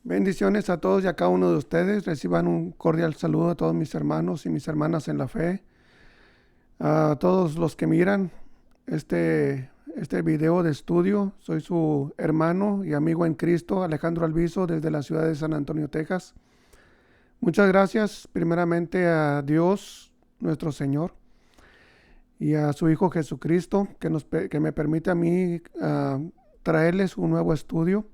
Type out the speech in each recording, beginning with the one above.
Bendiciones a todos y a cada uno de ustedes. Reciban un cordial saludo a todos mis hermanos y mis hermanas en la fe. A todos los que miran este video de estudio. Soy su hermano y amigo en Cristo, Alejandro Alviso, desde la ciudad de San Antonio, Texas. Muchas gracias primeramente a Dios, nuestro Señor, y a su Hijo Jesucristo, que me permite a mí traerles un nuevo estudio.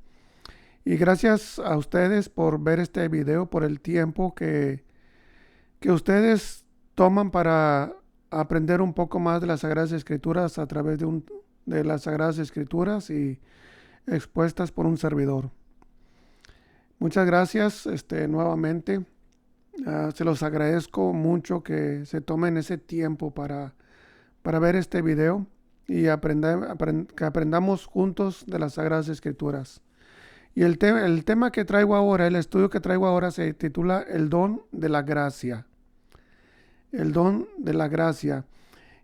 Y gracias a ustedes por ver este video, por el tiempo que ustedes toman para aprender un poco más de las Sagradas Escrituras a través de las Sagradas Escrituras y expuestas por un servidor. Muchas gracias nuevamente. Se los agradezco mucho que se tomen ese tiempo para ver este video y que aprendamos juntos de las Sagradas Escrituras. Y el tema que traigo ahora, el estudio que traigo ahora se titula El don de la gracia. El don de la gracia.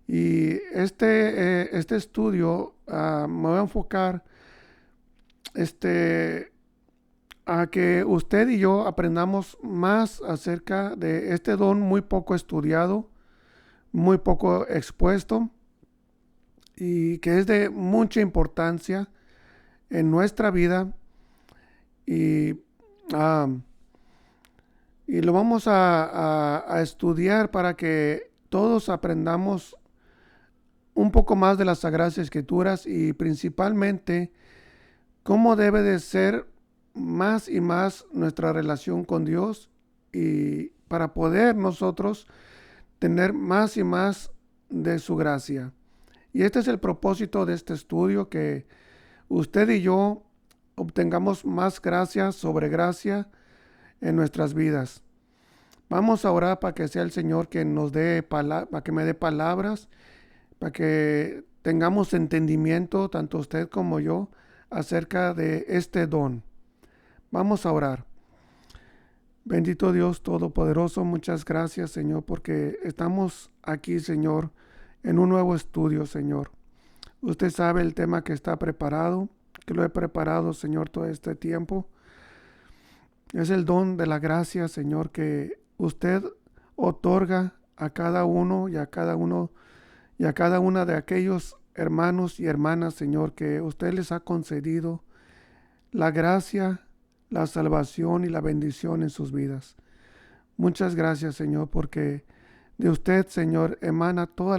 Y este estudio me voy a enfocar a que usted y yo aprendamos más acerca de este don muy poco estudiado, muy poco expuesto y que es de mucha importancia en nuestra vida. Y, ah, y lo vamos a estudiar para que todos aprendamos un poco más de las Sagradas Escrituras y principalmente cómo debe de ser más y más nuestra relación con Dios y para poder nosotros tener más y más de su gracia. Y este es el propósito de este estudio, que usted y yo obtengamos más gracia sobre gracia en nuestras vidas. Vamos a orar para que sea el Señor que nos dé para que me dé palabras, para que tengamos entendimiento, tanto usted como yo, acerca de este don. Vamos a orar. Bendito Dios Todopoderoso, muchas gracias, Señor, porque estamos aquí, Señor, en un nuevo estudio, Señor. Usted sabe el tema que está preparado, que lo he preparado, Señor, todo este tiempo. Es el don de la gracia, Señor, que usted otorga a cada uno y a cada una de aquellos hermanos y hermanas, Señor, que usted les ha concedido la gracia, la salvación y la bendición en sus vidas. Muchas gracias, Señor, porque de usted, Señor, emana toda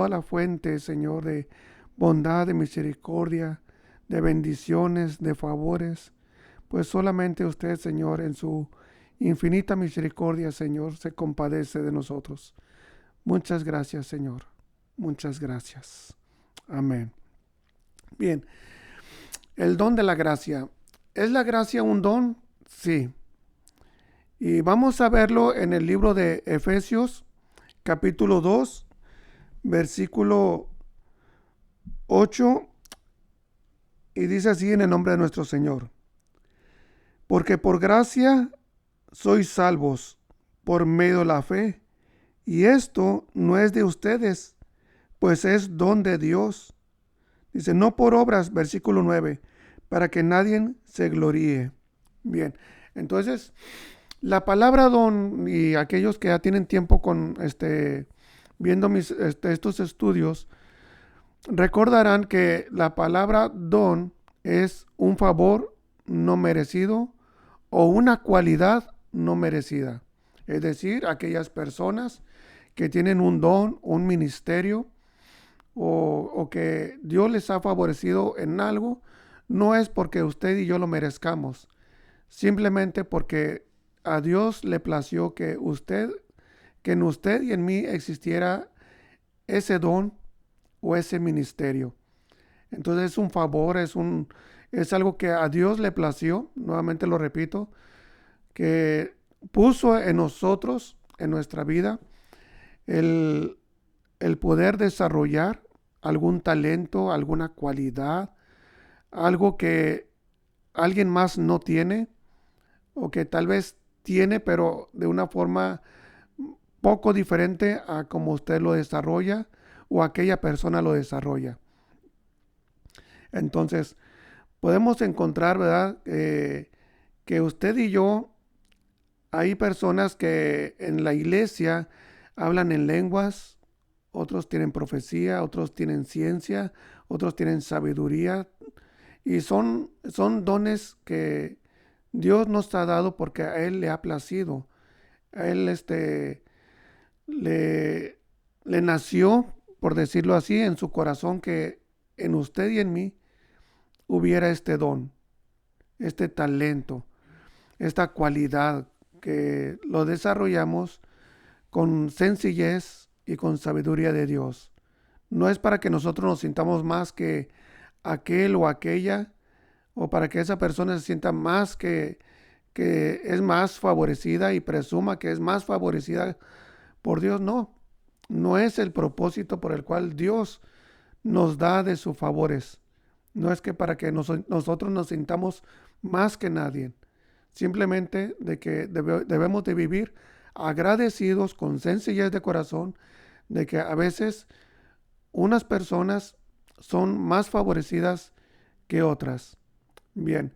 la fuente, Señor, de bondad, de misericordia, de bendiciones, de favores. Pues solamente usted, Señor, en su infinita misericordia, Señor, se compadece de nosotros. Muchas gracias, Señor. Muchas gracias. Amén. Bien, el don de la gracia. ¿Es la gracia un don? Sí. Y vamos a verlo en el libro de Efesios, capítulo 2, versículo 8, y dice así en el nombre de nuestro Señor. Porque por gracia sois salvos por medio de la fe, y esto no es de ustedes, pues es don de Dios. Dice, no por obras, versículo 9, para que nadie se gloríe. Bien, entonces, la palabra don, y aquellos que ya tienen tiempo con viendo estos estudios, recordarán que la palabra don es un favor no merecido o una cualidad no merecida. Es decir, aquellas personas que tienen un don, un ministerio, o que Dios les ha favorecido en algo, no es porque usted y yo lo merezcamos, simplemente porque a Dios le plació que en usted y en mí existiera ese don o ese ministerio. Entonces es un favor, es algo que a Dios le plació, nuevamente lo repito, que puso en nosotros, en nuestra vida, el, el poder desarrollar algún talento, alguna cualidad, algo que alguien más no tiene o que tal vez tiene, pero de una forma poco diferente a como usted lo desarrolla o aquella persona lo desarrolla. Entonces, podemos encontrar, ¿verdad? que usted y yo, hay personas que en la iglesia hablan en lenguas, otros tienen profecía, otros tienen ciencia, otros tienen sabiduría, y son dones que Dios nos ha dado porque a Él le ha placido. A Él le, le nació, por decirlo así, en su corazón que en usted y en mí hubiera este don, este talento, esta cualidad que lo desarrollamos con sencillez y con sabiduría de Dios. No es para que nosotros nos sintamos más que aquel o aquella, o para que esa persona se sienta más que es más favorecida y presuma que es más favorecida por Dios. No, no es el propósito por el cual Dios nos da de sus favores. No es que para que nosotros nos sintamos más que nadie. Simplemente de que debemos de vivir agradecidos con sencillez de corazón, de que a veces unas personas son más favorecidas que otras. Bien,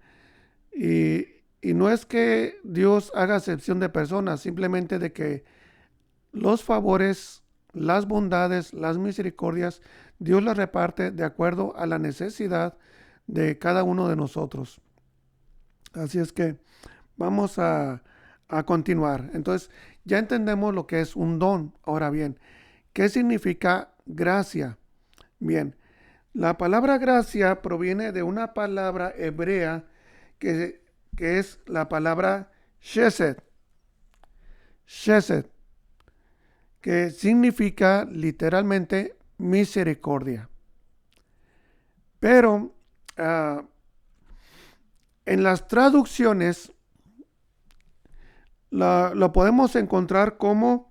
y, y no es que Dios haga excepción de personas, simplemente de que los favores, las bondades, las misericordias, Dios las reparte de acuerdo a la necesidad de cada uno de nosotros. Así es que vamos a continuar. Entonces, ya entendemos lo que es un don. Ahora bien, ¿qué significa gracia? Bien, la palabra gracia proviene de una palabra hebrea que es la palabra chesed. Chesed, que significa literalmente misericordia. Pero uh, en las traducciones lo podemos encontrar como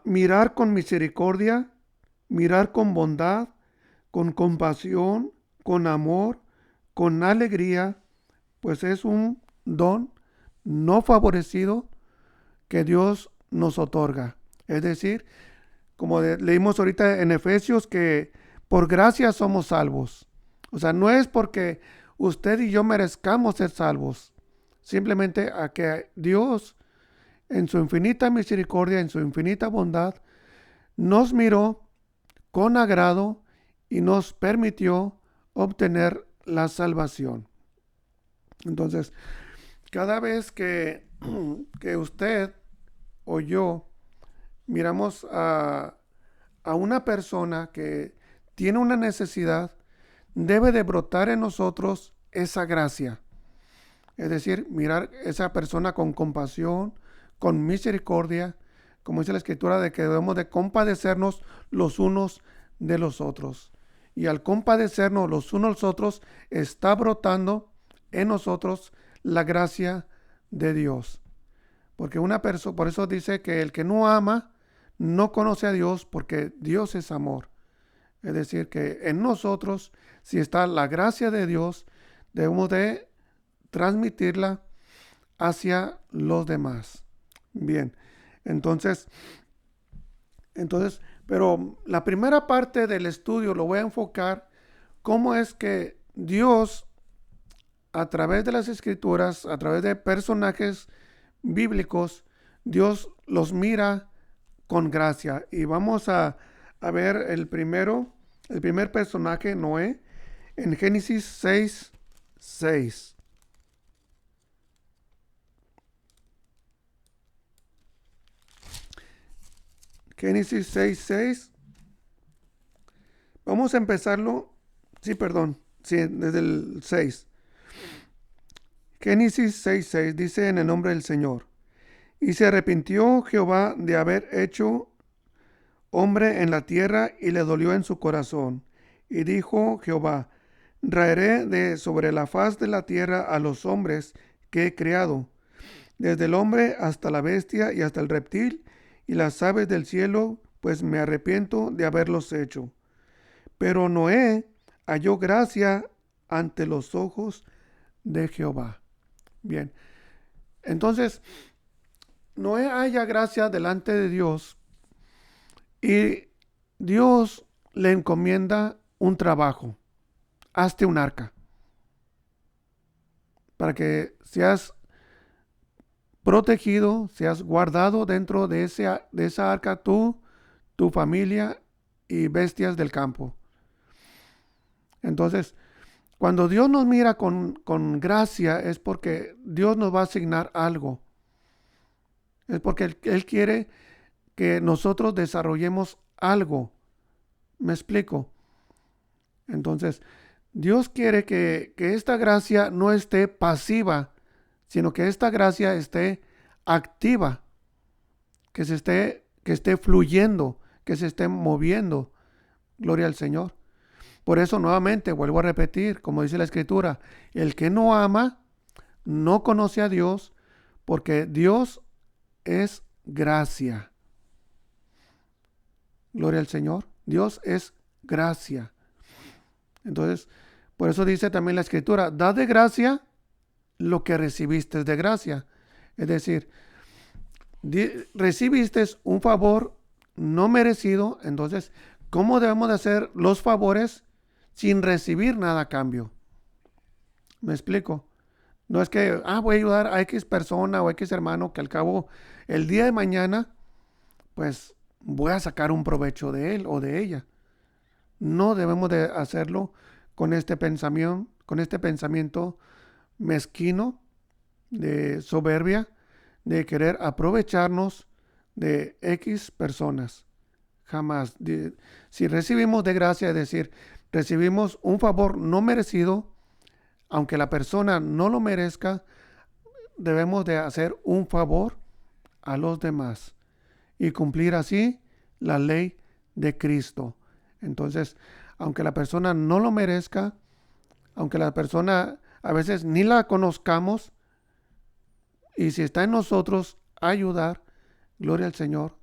mirar con misericordia, mirar con bondad, con compasión, con amor, con alegría, pues es un don no favorecido que Dios nos otorga. Es decir, como leímos ahorita en Efesios, que por gracia somos salvos. O sea, no es porque usted y yo merezcamos ser salvos. Simplemente a que Dios, en su infinita misericordia, en su infinita bondad, nos miró con agrado y nos permitió obtener la salvación. Entonces, cada vez que usted o yo miramos a una persona que tiene una necesidad, debe de brotar en nosotros esa gracia. Es decir, mirar a esa persona con compasión, con misericordia, como dice la escritura, de que debemos de compadecernos los unos de los otros. Y al compadecernos los unos de los otros, está brotando en nosotros la gracia de Dios. Porque una persona, por eso dice que el que no ama, no conoce a Dios, porque Dios es amor. Es decir, que en nosotros, si está la gracia de Dios, debemos de transmitirla hacia los demás. Bien, entonces, pero la primera parte del estudio lo voy a enfocar cómo es que Dios, a través de las escrituras, a través de personajes bíblicos, Dios los mira con gracia. Y vamos a ver el primer personaje, Noé, en Génesis 6:6. Génesis 6:6. Vamos a empezarlo. Sí, perdón. Sí, desde el 6. Génesis 6:6 dice en el nombre del Señor. Y se arrepintió Jehová de haber hecho hombre en la tierra y le dolió en su corazón. Y dijo Jehová, raeré de sobre la faz de la tierra a los hombres que he creado, desde el hombre hasta la bestia y hasta el reptil y las aves del cielo, pues me arrepiento de haberlos hecho. Pero Noé halló gracia ante los ojos de Jehová. Bien, entonces Noé halla gracia delante de Dios y Dios le encomienda un trabajo. Hazte un arca para que seas protegido, seas guardado dentro de esa arca tú, tu familia y bestias del campo. Entonces, cuando Dios nos mira con gracia es porque Dios nos va a asignar algo. Es porque Él quiere que nosotros desarrollemos algo. ¿Me explico? Entonces, Dios quiere que esta gracia no esté pasiva, sino que esta gracia esté activa, que esté fluyendo, que se esté moviendo. Gloria al Señor. Por eso nuevamente vuelvo a repetir, como dice la Escritura, el que no ama no conoce a Dios, porque Dios es gracia. Gloria al Señor. Dios es gracia. Entonces, por eso dice también la Escritura, da de gracia lo que recibiste de gracia. Es decir, recibiste un favor no merecido. Entonces, ¿cómo debemos de hacer los favores sin recibir nada a cambio? ¿Me explico? No es que, voy a ayudar a X persona o X hermano que al cabo el día de mañana, pues voy a sacar un provecho de él o de ella. No debemos de hacerlo con este pensamiento mezquino, de soberbia, de querer aprovecharnos de X personas. Jamás. Si recibimos de gracia, es decir, recibimos un favor no merecido, aunque la persona no lo merezca, debemos de hacer un favor a los demás y cumplir así la ley de Cristo. Entonces, aunque la persona no lo merezca, aunque la persona a veces ni la conozcamos, y si está en nosotros ayudar, gloria al Señor,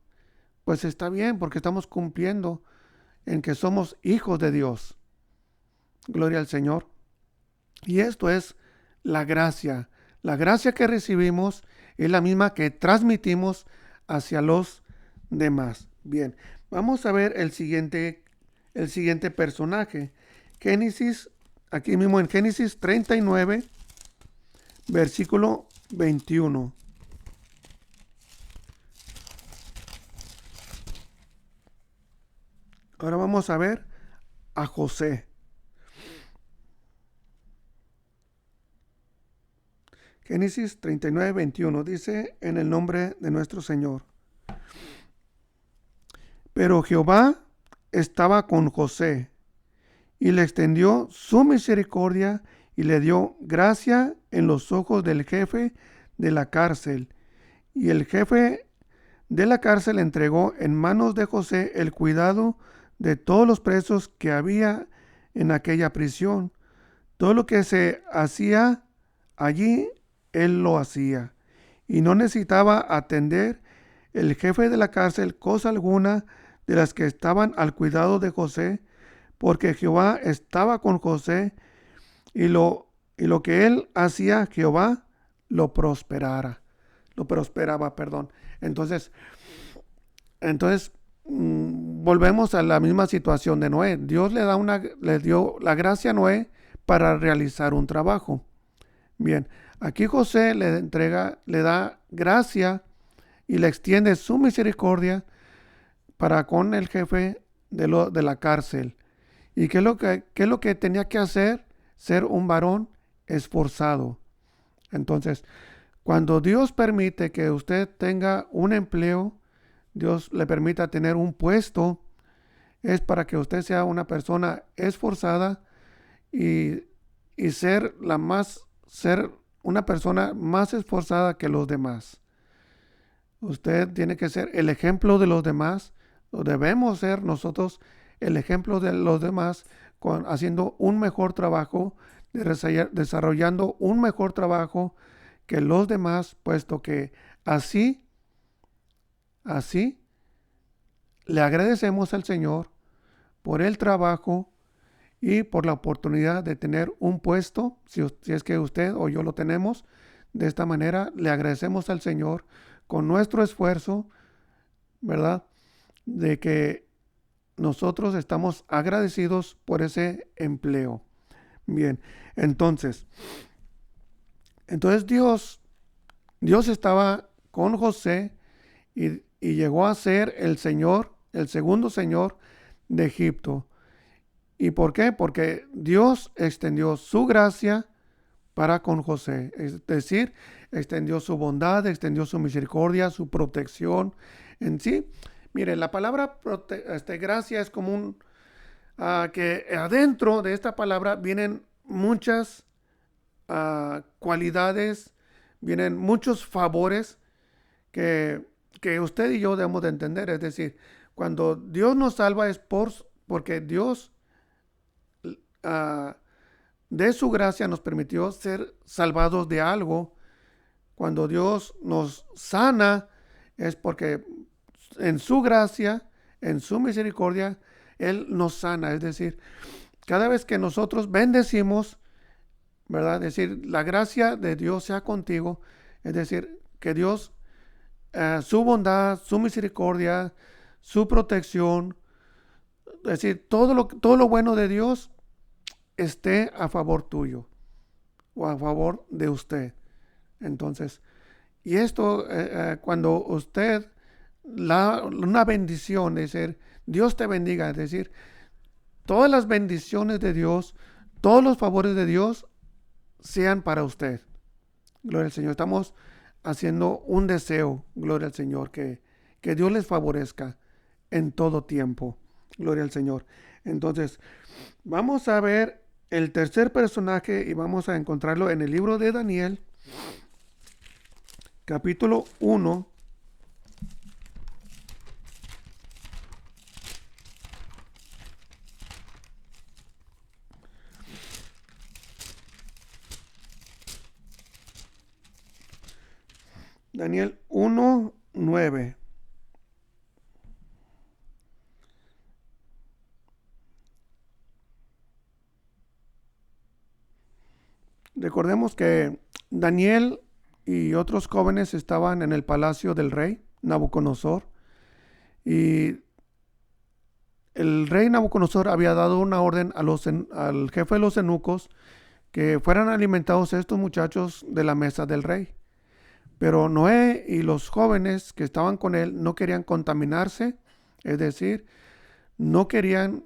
pues está bien porque estamos cumpliendo en que somos hijos de Dios. Gloria al Señor. Y esto es la gracia. La gracia que recibimos es la misma que transmitimos hacia los demás. Bien, vamos a ver el siguiente personaje. Génesis, aquí mismo en Génesis 39, versículo 21. Ahora vamos a ver a José. Génesis 39, 21 dice, en el nombre de nuestro Señor. Pero Jehová estaba con José y le extendió su misericordia y le dio gracia en los ojos del jefe de la cárcel. Y el jefe de la cárcel entregó en manos de José el cuidado de todos los presos que había en aquella prisión. Todo lo que se hacía allí, él lo hacía. Y no necesitaba atender el jefe de la cárcel cosa alguna de las que estaban al cuidado de José, porque Jehová estaba con José y lo que él hacía, Jehová lo prosperaba. Entonces, volvemos a la misma situación de Noé. Dios le dio la gracia a Noé para realizar un trabajo. Bien, aquí José le da gracia y le extiende su misericordia para con el jefe de la cárcel. ¿Y qué es lo que tenía que hacer? Ser un varón esforzado. Entonces, cuando Dios permite que usted tenga un empleo, Dios le permita tener un puesto, es para que usted sea una persona esforzada y ser una persona más esforzada que los demás. Usted tiene que ser el ejemplo de los demás, o debemos ser nosotros el ejemplo de los demás, haciendo un mejor trabajo, desarrollando un mejor trabajo que los demás, puesto que así le agradecemos al Señor por el trabajo y por la oportunidad de tener un puesto, si es que usted o yo lo tenemos. De esta manera le agradecemos al Señor con nuestro esfuerzo, ¿verdad? De que nosotros estamos agradecidos por ese empleo. Bien, entonces, Entonces Dios estaba con José y llegó a ser el Señor, el segundo Señor de Egipto. ¿Y por qué? Porque Dios extendió su gracia para con José. Es decir, extendió su bondad, extendió su misericordia, su protección en sí. Mire, la palabra gracia es como que adentro de esta palabra vienen muchas cualidades, vienen muchos favores que, que usted y yo debemos de entender. Es decir, cuando Dios nos salva es porque Dios ah, de su gracia nos permitió ser salvados de algo. Cuando Dios nos sana es porque en su gracia, en su misericordia, Él nos sana. Es decir, cada vez que nosotros bendecimos, ¿verdad? Es decir, la gracia de Dios sea contigo. Es decir, que Dios, su bondad, su misericordia, su protección, es decir, todo lo bueno de Dios esté a favor tuyo o a favor de usted. Entonces, y esto, cuando usted, una bendición, es decir, Dios te bendiga, es decir, todas las bendiciones de Dios, todos los favores de Dios sean para usted. Gloria al Señor. Estamos haciendo un deseo, gloria al Señor, que Dios les favorezca en todo tiempo. Gloria al Señor. Entonces, vamos a ver el tercer personaje y vamos a encontrarlo en el libro de Daniel, capítulo 1. Daniel 1:9. Recordemos que Daniel y otros jóvenes estaban en el palacio del rey Nabucodonosor, y el rey Nabucodonosor había dado una orden al jefe de los eunucos que fueran alimentados estos muchachos de la mesa del rey. Pero Noé y los jóvenes que estaban con él no querían contaminarse, es decir, no querían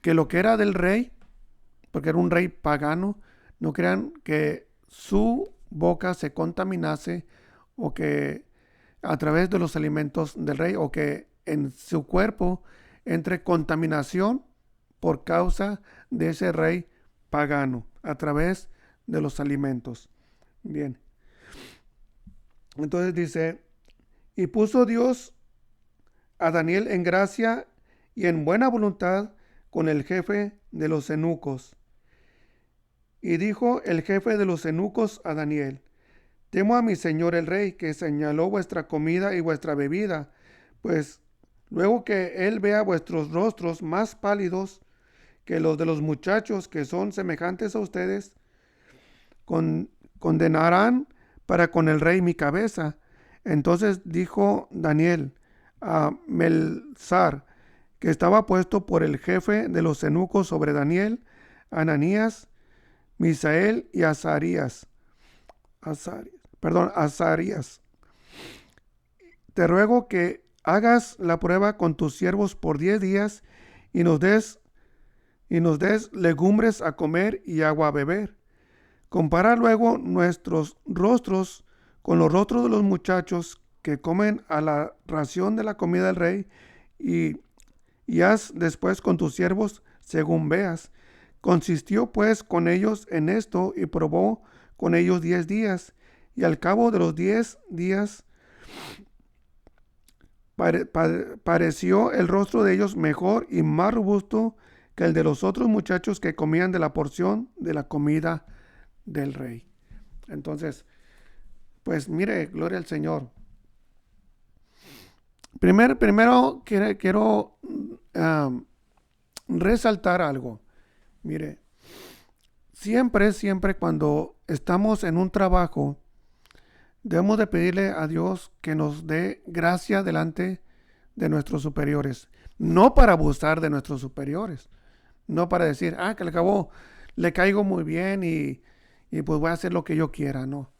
que lo que era del rey, porque era un rey pagano, no querían que su boca se contaminase o que a través de los alimentos del rey, o que en su cuerpo entre contaminación por causa de ese rey pagano a través de los alimentos. Bien. Entonces dice, y puso Dios a Daniel en gracia y en buena voluntad con el jefe de los eunucos. Y dijo el jefe de los eunucos a Daniel, temo a mi señor el rey, que señaló vuestra comida y vuestra bebida, pues luego que él vea vuestros rostros más pálidos que los de los muchachos que son semejantes a ustedes, condenarán para con el rey mi cabeza. Entonces dijo Daniel a Melzar, que estaba puesto por el jefe de los eunucos sobre Daniel, Ananías, Misael y Azarías. Te ruego que hagas la prueba con tus siervos por 10 días y nos des legumbres a comer y agua a beber. Compara luego nuestros rostros con los rostros de los muchachos que comen a la ración de la comida del rey, y haz después con tus siervos según veas. Consistió pues con ellos en esto y probó con ellos 10 días, y al cabo de los 10 días pareció el rostro de ellos mejor y más robusto que el de los otros muchachos que comían de la porción de la comida del rey. Entonces, pues mire, gloria al Señor. Primero quiero resaltar algo. Mire, siempre cuando estamos en un trabajo, debemos de pedirle a Dios que nos dé gracia delante de nuestros superiores. No para abusar de nuestros superiores. No para decir, que al cabo le caigo muy bien y y pues voy a hacer lo que yo quiera, no.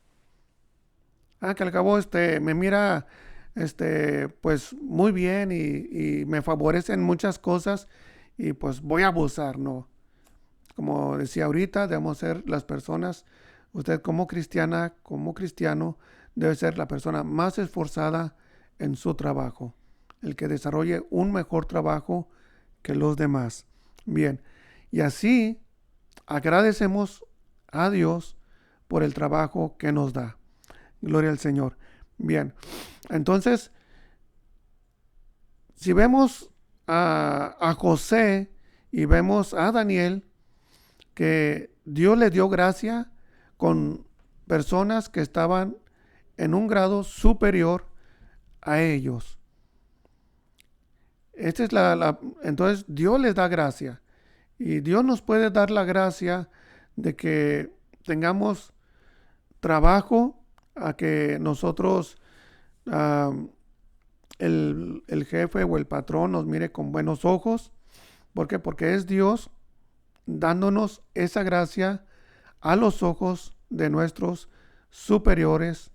Que al cabo me mira pues muy bien y me favorecen muchas cosas y pues voy a abusar, no. Como decía ahorita, debemos ser las personas, usted como cristiana, como cristiano, debe ser la persona más esforzada en su trabajo, el que desarrolle un mejor trabajo que los demás. Bien, y así agradecemos a Dios por el trabajo que nos da. Gloria al Señor. Bien, entonces, si vemos a José y vemos a Daniel, que Dios les dio gracia con personas que estaban en un grado superior a ellos. Esta es entonces Dios les da gracia. Y Dios nos puede dar la gracia de que tengamos trabajo, a que nosotros, uh, el jefe o el patrón nos mire con buenos ojos. ¿Por qué? Porque es Dios dándonos esa gracia a los ojos de nuestros superiores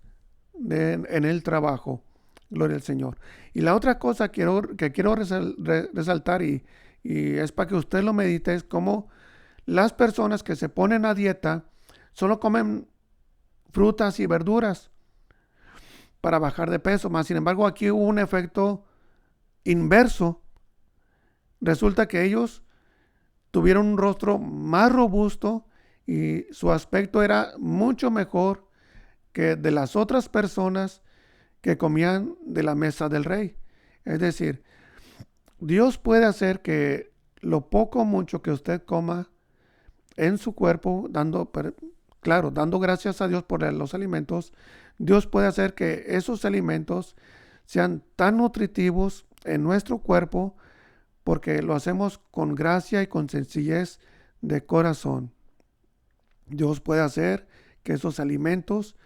en el trabajo. Gloria al Señor. Y la otra cosa que quiero resaltar y es para que usted lo medite, es cómo las personas que se ponen a dieta solo comen frutas y verduras para bajar de peso. Más sin embargo, aquí hubo un efecto inverso. Resulta que ellos tuvieron un rostro más robusto y su aspecto era mucho mejor que de las otras personas que comían de la mesa del rey. Es decir, Dios puede hacer que lo poco o mucho que usted coma en su cuerpo, dando gracias a Dios por los alimentos, Dios puede hacer que esos alimentos sean tan nutritivos en nuestro cuerpo porque lo hacemos con gracia y con sencillez de corazón. Dios puede hacer que esos alimentos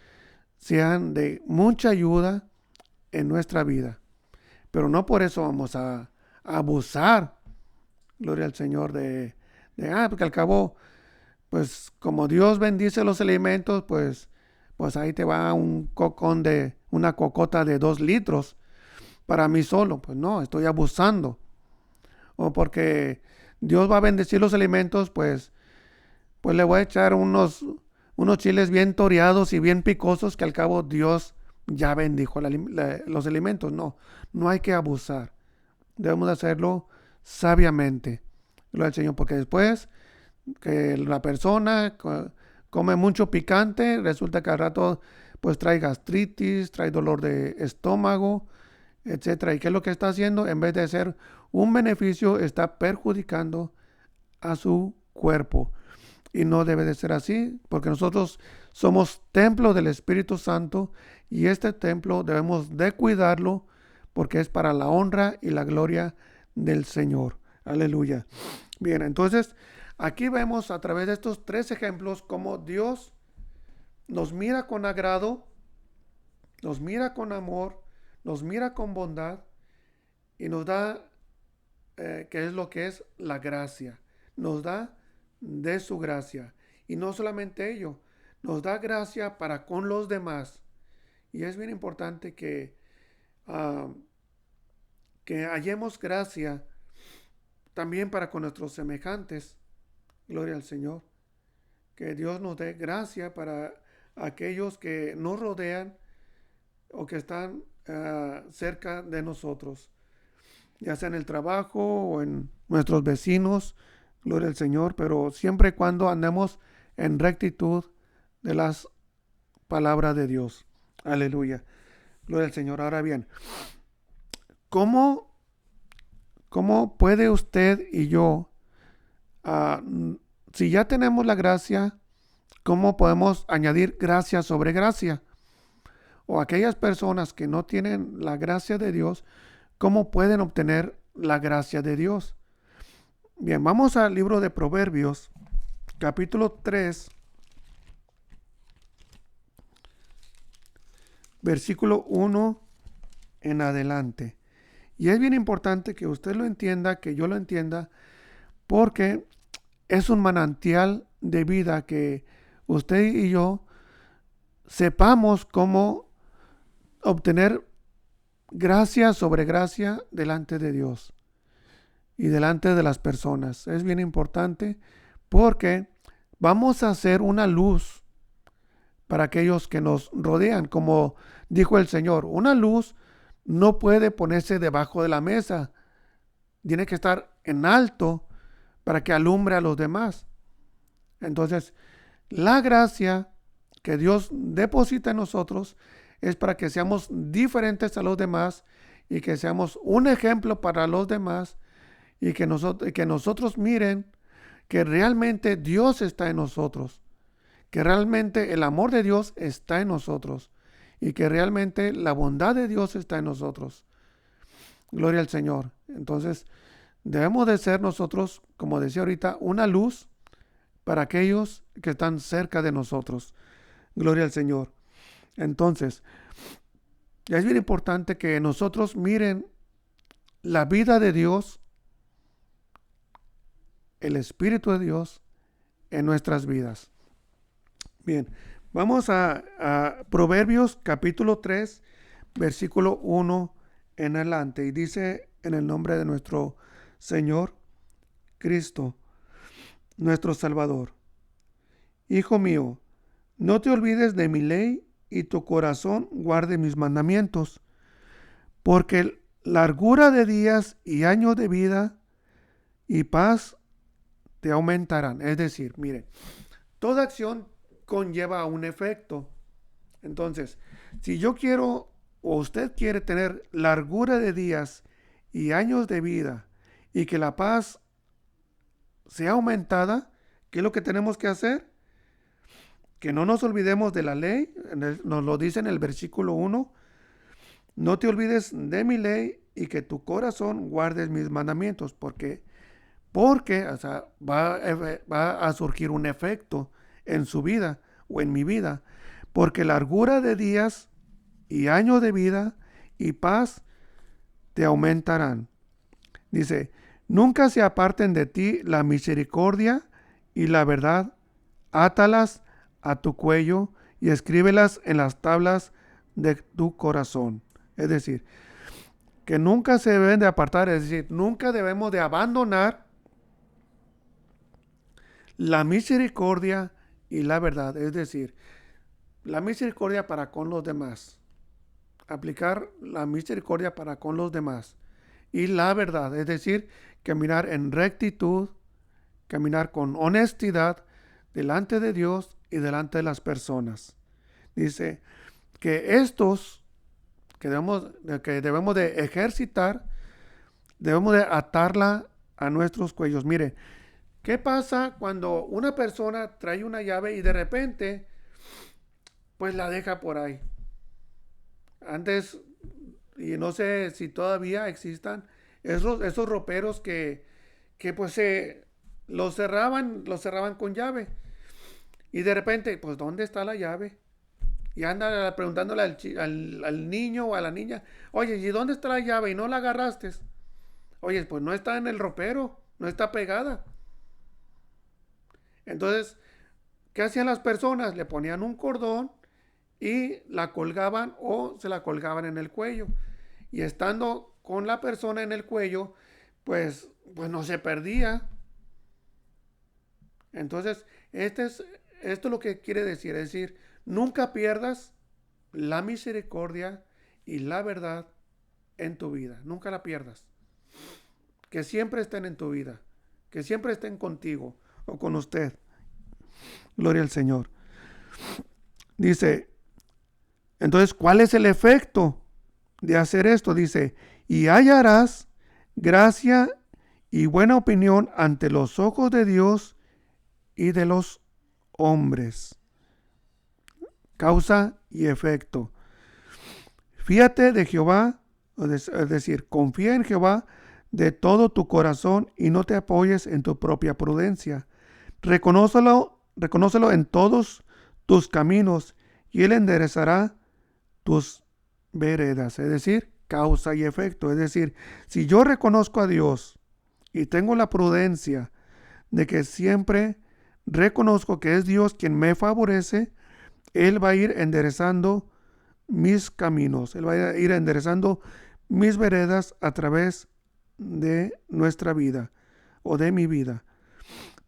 sean de mucha ayuda en nuestra vida. Pero no por eso vamos a abusar, gloria al Señor, porque al cabo, pues como Dios bendice los alimentos, pues ahí te va una cocota de 2 litros para mí solo. Pues no, estoy abusando. O porque Dios va a bendecir los alimentos, pues le voy a echar unos chiles bien toreados y bien picosos que al cabo Dios ya bendijo los alimentos. No hay que abusar. Debemos hacerlo sabiamente. Gloria al Señor, porque después que la persona come mucho picante, resulta que al rato pues trae gastritis, trae dolor de estómago, etcétera. ¿Y qué es lo que está haciendo? En vez de ser un beneficio, está perjudicando a su cuerpo. Y no debe de ser así, porque nosotros somos templo del Espíritu Santo y este templo debemos de cuidarlo porque es para la honra y la gloria del Señor. Aleluya. Bien, entonces aquí vemos a través de estos 3 ejemplos cómo Dios nos mira con agrado, nos mira con amor, nos mira con bondad y nos da, que es lo que es la gracia. Nos da de su gracia. Y no solamente ello, nos da gracia para con los demás. Y es bien importante que hallemos gracia también para con nuestros semejantes. Gloria al Señor. Que Dios nos dé gracia para aquellos que nos rodean o que están cerca de nosotros, ya sea en el trabajo o en nuestros vecinos. Gloria al Señor, pero siempre y cuando andemos en rectitud de las palabras de Dios. Aleluya. Gloria al Señor. Ahora bien, ¿cómo puede usted y yo, si ya tenemos la gracia, cómo podemos añadir gracia sobre gracia? O aquellas personas que no tienen la gracia de Dios, ¿cómo pueden obtener la gracia de Dios? Bien, vamos al libro de Proverbios, capítulo 3, versículo 1 en adelante. Y es bien importante que usted lo entienda, que yo lo entienda, porque es un manantial de vida que usted y yo sepamos cómo obtener gracia sobre gracia delante de Dios y delante de las personas. Es bien importante porque vamos a ser una luz para aquellos que nos rodean. Como dijo el Señor, una luz no puede ponerse debajo de la mesa, tiene que estar en alto para que alumbre a los demás. Entonces, la gracia que Dios deposita en nosotros es para que seamos diferentes a los demás y que seamos un ejemplo para los demás y que nosotros miren que realmente Dios está en nosotros, que realmente el amor de Dios está en nosotros y que realmente la bondad de Dios está en nosotros. Gloria al Señor. Entonces, debemos de ser nosotros, como decía ahorita, una luz para aquellos que están cerca de nosotros. Gloria al Señor. Entonces, es bien importante que nosotros miren la vida de Dios, el Espíritu de Dios en nuestras vidas. Bien, vamos a Proverbios capítulo 3, versículo 1 en adelante. Y dice en el nombre de nuestro Señor Cristo, nuestro Salvador: Hijo mío, no te olvides de mi ley y tu corazón guarde mis mandamientos, porque largura de días y años de vida y paz te aumentarán. Es decir, mire, toda acción conlleva un efecto. Entonces, si yo quiero o usted quiere tener largura de días y años de vida y que la paz sea aumentada, ¿qué es lo que tenemos que hacer? Que no nos olvidemos de la ley. Nos lo dice en el versículo 1. No te olvides de mi ley y que tu corazón guardes mis mandamientos, porque o sea, va a surgir un efecto en su vida o en mi vida, porque largura de días y años de vida y paz te aumentarán. Dice, nunca se aparten de ti la misericordia y la verdad, átalas a tu cuello y escríbelas en las tablas de tu corazón. Es decir, que nunca se deben de apartar, es decir, nunca debemos de abandonar la misericordia y la verdad, es decir, la misericordia para con los demás, aplicar la misericordia para con los demás y la verdad, es decir, caminar en rectitud, caminar con honestidad delante de Dios y delante de las personas. Dice que estos que debemos de ejercitar, debemos de atarla a nuestros cuellos. Mire, ¿qué pasa cuando una persona trae una llave y de repente pues la deja por ahí? Antes, y no sé si todavía existan, esos roperos que pues los cerraban con llave. Y de repente, pues ¿dónde está la llave? Y anda preguntándole al niño o a la niña, oye, ¿y dónde está la llave? Y no la agarraste. Oye, pues no está en el ropero, no está pegada. Entonces, ¿qué hacían las personas? Le ponían un cordón y la colgaban o se la colgaban en el cuello. Y estando con la persona en el cuello, pues no se perdía. Entonces, esto es lo que quiere decir. Es decir, nunca pierdas la misericordia y la verdad en tu vida. Nunca la pierdas. Que siempre estén en tu vida. Que siempre estén contigo o con usted. Gloria al Señor. Dice, entonces, ¿cuál es el efecto de hacer esto? Dice, y hallarás gracia y buena opinión ante los ojos de Dios y de los hombres. Causa y efecto. Fíate de Jehová, es decir, confía en Jehová de todo tu corazón y no te apoyes en tu propia prudencia. Reconócelo en todos tus caminos y Él enderezará tus veredas. Es decir, causa y efecto. Es decir, si yo reconozco a Dios y tengo la prudencia de que siempre reconozco que es Dios quien me favorece. Él va a ir enderezando mis caminos, Él va a ir enderezando mis veredas a través de nuestra vida o de mi vida.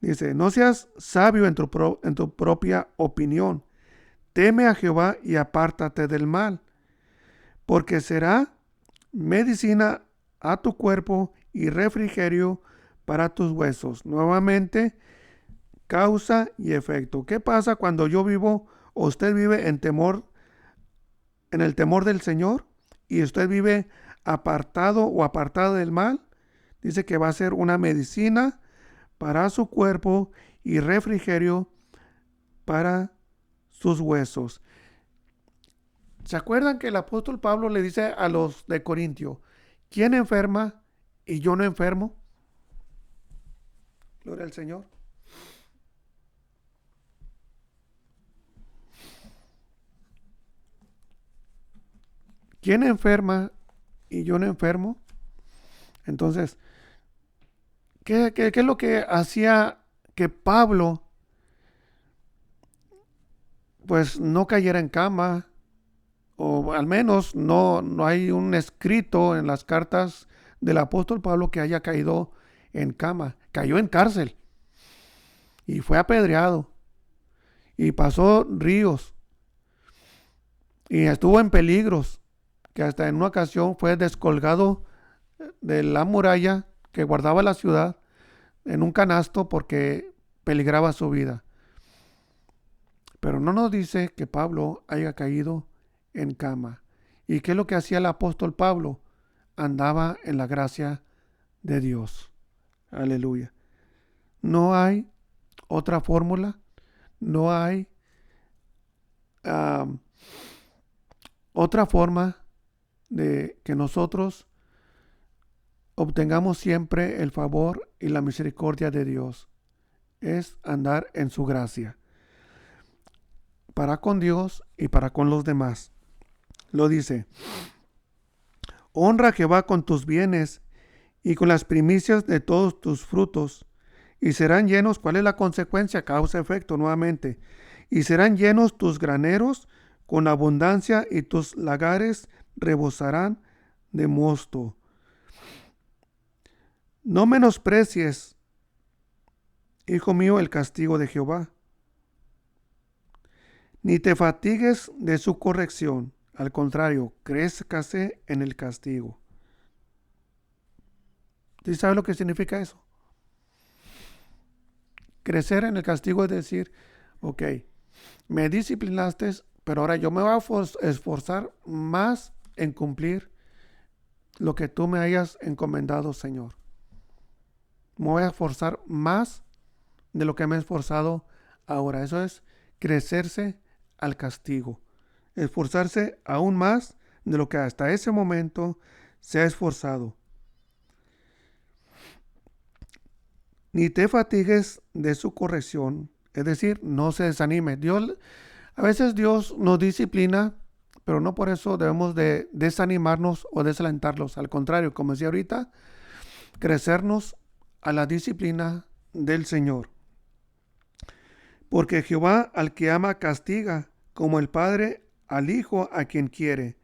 Dice, no seas sabio en tu propia opinión. Teme a Jehová y apártate del mal, porque será medicina a tu cuerpo y refrigerio para tus huesos. Nuevamente, causa y efecto. ¿Qué pasa cuando yo vivo o usted vive en el temor del Señor y usted vive apartado o apartada del mal? Dice que va a ser una medicina para su cuerpo y refrigerio para sus huesos. ¿Se acuerdan que el apóstol Pablo le dice a los de Corintio, ¿quién enferma y yo no enfermo? Gloria al Señor. ¿Quién enferma y yo no enfermo? Entonces, ¿qué es lo que hacía que Pablo pues no cayera en cama? O al menos no hay un escrito en las cartas del apóstol Pablo que haya caído en cama. Cayó en cárcel y fue apedreado y pasó ríos y estuvo en peligros, que hasta en una ocasión fue descolgado de la muralla que guardaba la ciudad en un canasto porque peligraba su vida. Pero no nos dice que Pablo haya caído en cama. ¿Y qué es lo que hacía el apóstol Pablo? Andaba en la gracia de Dios. Aleluya. No hay otra fórmula, no hay uh, otra forma de que nosotros obtengamos siempre el favor y la misericordia de Dios. Es andar en su gracia, para con Dios y para con los demás. Lo dice, honra a Jehová con tus bienes y con las primicias de todos tus frutos, y serán llenos. ¿Cuál es la consecuencia? Causa efecto nuevamente. Y serán llenos tus graneros con abundancia, y tus lagares rebosarán de mosto. No menosprecies, hijo mío, el castigo de Jehová, ni te fatigues de su corrección. Al contrario, crézcase en el castigo. ¿Sí sabe lo que significa eso? Crecer en el castigo es decir, ok, me disciplinaste, pero ahora yo me voy a esforzar más en cumplir lo que tú me hayas encomendado, Señor. Me voy a esforzar más de lo que me he esforzado ahora. Eso es crecerse al castigo. Esforzarse aún más de lo que hasta ese momento se ha esforzado. Ni te fatigues de su corrección, es decir, no se desanime. A veces Dios nos disciplina, pero no por eso debemos de desanimarnos o desalentarlos. Al contrario, como decía ahorita, crecernos a la disciplina del Señor. Porque Jehová al que ama castiga, como el Padre al Hijo a quien quiere.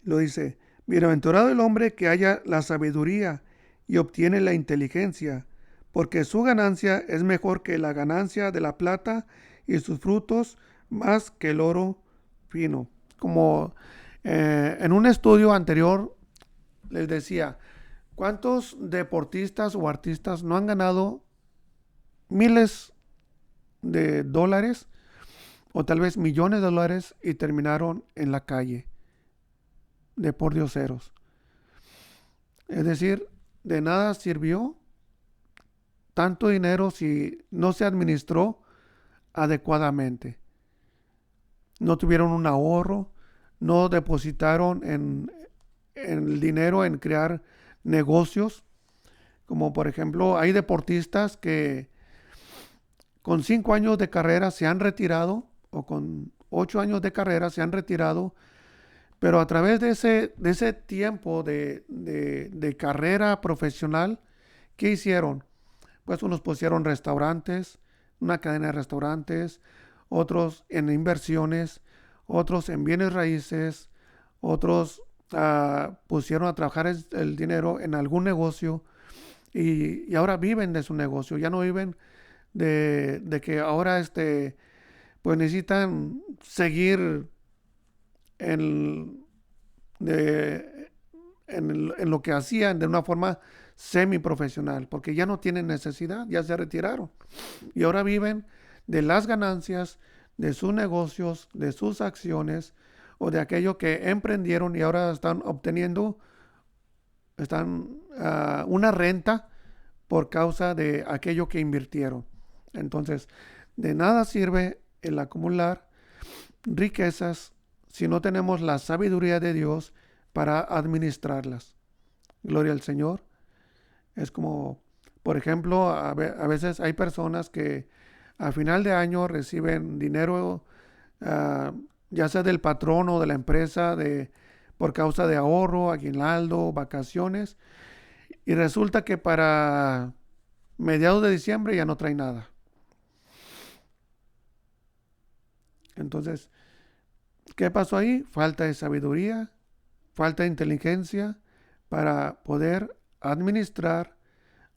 Lo dice, bienaventurado el hombre que halla la sabiduría y obtiene la inteligencia, porque su ganancia es mejor que la ganancia de la plata y sus frutos más que el oro fino. Como en un estudio anterior les decía, ¿cuántos deportistas o artistas no han ganado miles de dólares o tal vez millones de dólares y terminaron en la calle de pordioseros? Es decir, de nada sirvió tanto dinero si no se administró adecuadamente. No tuvieron un ahorro, no depositaron en el dinero en crear negocios. Como por ejemplo, hay deportistas que con 5 años de carrera se han retirado, o con 8 años de carrera se han retirado, pero a través de ese tiempo de carrera profesional, ¿qué hicieron? Pues unos pusieron restaurantes, una cadena de restaurantes, otros en inversiones, otros en bienes raíces, otros pusieron a trabajar el dinero en algún negocio y ahora viven de su negocio, ya no viven de que ahora pues necesitan seguir en, de, en lo que hacían de una forma semiprofesional, porque ya no tienen necesidad, ya se retiraron y ahora viven de las ganancias de sus negocios, de sus acciones o de aquello que emprendieron y ahora están obteniendo una renta por causa de aquello que invirtieron. Entonces, de nada sirve el acumular riquezas si no tenemos la sabiduría de Dios para administrarlas. Gloria al Señor. Es como, por ejemplo, a veces hay personas que a final de año reciben dinero, uh, ya sea del patrón o de la empresa, por causa de ahorro, aguinaldo, vacaciones, y resulta que para mediados de diciembre ya no trae nada. Entonces, ¿qué pasó ahí? Falta de sabiduría, falta de inteligencia para poder administrar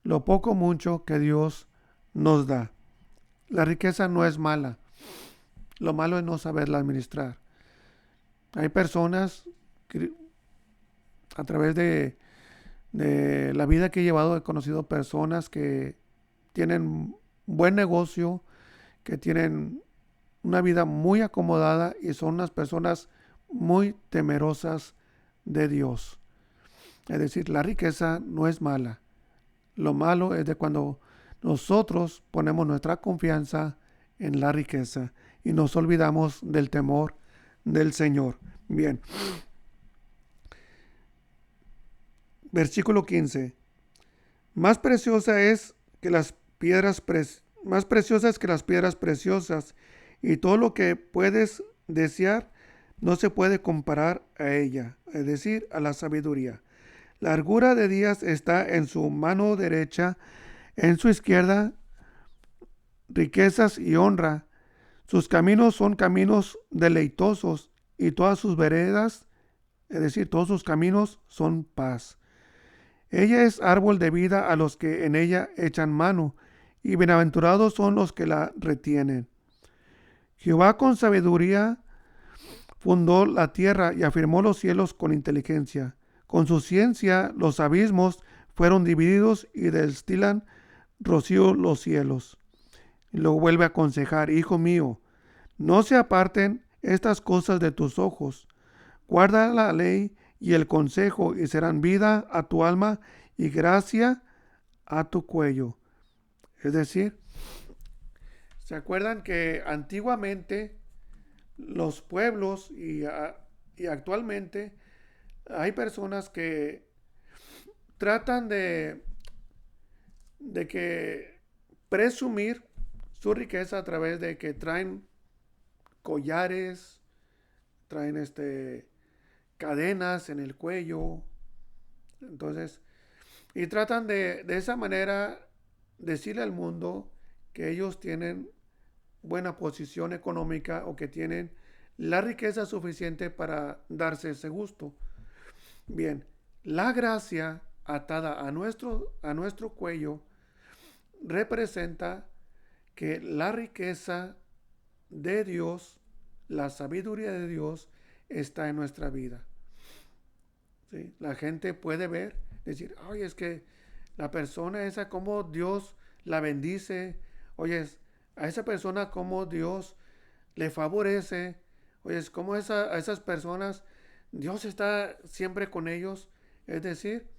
lo poco o mucho que Dios nos da. La riqueza no es mala, lo malo es no saberla administrar. Hay personas que a través de la vida que he llevado he conocido personas que tienen buen negocio, que tienen una vida muy acomodada y son unas personas muy temerosas de Dios. Es decir, la riqueza no es mala. Lo malo es de cuando nosotros ponemos nuestra confianza en la riqueza y nos olvidamos del temor del Señor. Bien. Versículo 15. Más preciosa es que las piedras más preciosas que las piedras preciosas, y todo lo que puedes desear no se puede comparar a ella, es decir, a la sabiduría. La largura de días está en su mano derecha, en su izquierda riquezas y honra. Sus caminos son caminos deleitosos y todas sus veredas, es decir, todos sus caminos son paz. Ella es árbol de vida a los que en ella echan mano, y bienaventurados son los que la retienen. Jehová con sabiduría fundó la tierra y afirmó los cielos con inteligencia. Con su ciencia los abismos fueron divididos y destilan rocío los cielos. Y luego vuelve a aconsejar: hijo mío, no se aparten estas cosas de tus ojos. Guarda la ley y el consejo, y serán vida a tu alma y gracia a tu cuello. Es decir, ¿se acuerdan que antiguamente los pueblos y actualmente hay personas que tratan de que presumir su riqueza a través de que traen collares, traen cadenas en el cuello, entonces, y tratan de esa manera decirle al mundo que ellos tienen buena posición económica o que tienen la riqueza suficiente para darse ese gusto. Bien, la gracia atada a nuestro cuello representa que la riqueza de Dios, la sabiduría de Dios está en nuestra vida. ¿Sí? La gente puede ver, decir, oye, es que la persona esa, como Dios la bendice, oye, a esa persona como Dios le favorece, oye, es como a esas personas Dios está siempre con ellos. Es decir,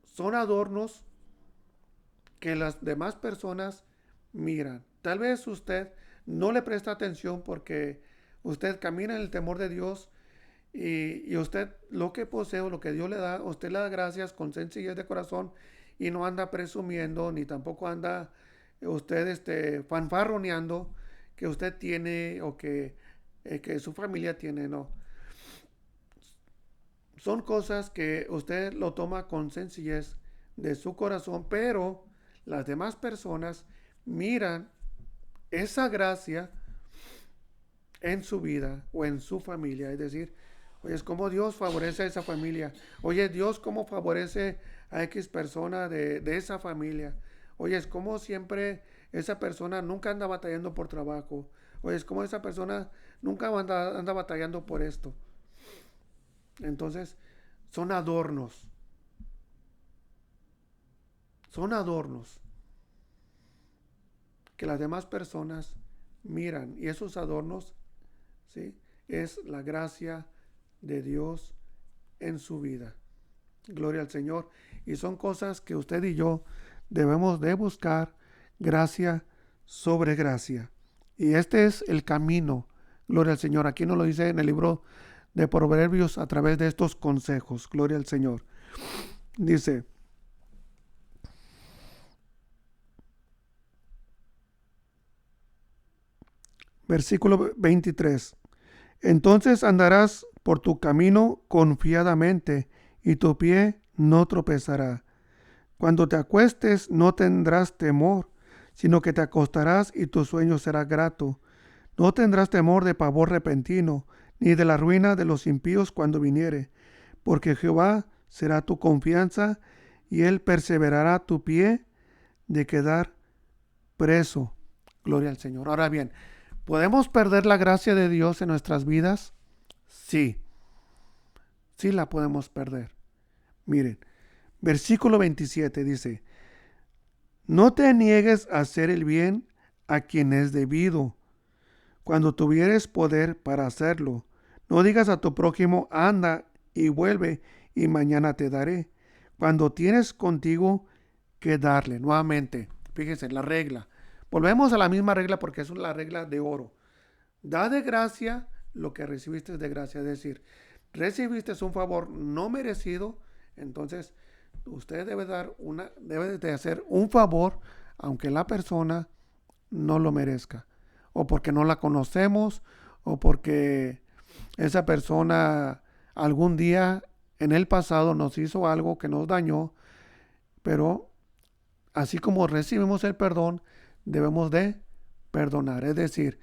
son adornos que las demás personas miran. Tal vez usted no le presta atención porque usted camina en el temor de Dios y usted lo que posee o lo que Dios le da, usted le da gracias con sencillez de corazón y no anda presumiendo ni tampoco anda usted fanfarroneando que usted tiene o que su familia tiene, no. Son cosas que usted lo toma con sencillez de su corazón, pero las demás personas miran esa gracia en su vida o en su familia. Es decir, oye, es como Dios favorece a esa familia. Oye, Dios cómo favorece a X persona de esa familia. Oye, es como siempre esa persona nunca anda batallando por trabajo. Oye, es como esa persona nunca anda batallando por esto. Entonces, son adornos. Son adornos que las demás personas miran. Y esos adornos, ¿sí? Es la gracia de Dios en su vida. Gloria al Señor. Y son cosas que usted y yo debemos de buscar gracia sobre gracia. Y este es el camino. Gloria al Señor. Aquí nos lo dice en el libro de Proverbios a través de estos consejos. Gloria al Señor. Dice, versículo 23. Entonces andarás por tu camino confiadamente y tu pie no tropezará. Cuando te acuestes no tendrás temor, sino que te acostarás y tu sueño será grato. No tendrás temor de pavor repentino, ni de la ruina de los impíos cuando viniere, porque Jehová será tu confianza, y él perseverará tu pie de quedar preso. Gloria al Señor. Ahora bien, ¿podemos perder la gracia de Dios en nuestras vidas? Sí, sí la podemos perder. Miren, versículo 27 dice, no te niegues a hacer el bien a quien es debido, cuando tuvieres poder para hacerlo. No digas a tu prójimo, anda y vuelve, y mañana te daré, cuando tienes contigo que darle. Nuevamente, fíjense, la regla. Volvemos a la misma regla porque es la regla de oro. Da de gracia lo que recibiste de gracia. Es decir, recibiste un favor no merecido, entonces usted debe de hacer un favor aunque la persona no lo merezca, o porque no la conocemos, o porque esa persona algún día en el pasado nos hizo algo que nos dañó, pero así como recibimos el perdón, debemos de perdonar. Es decir,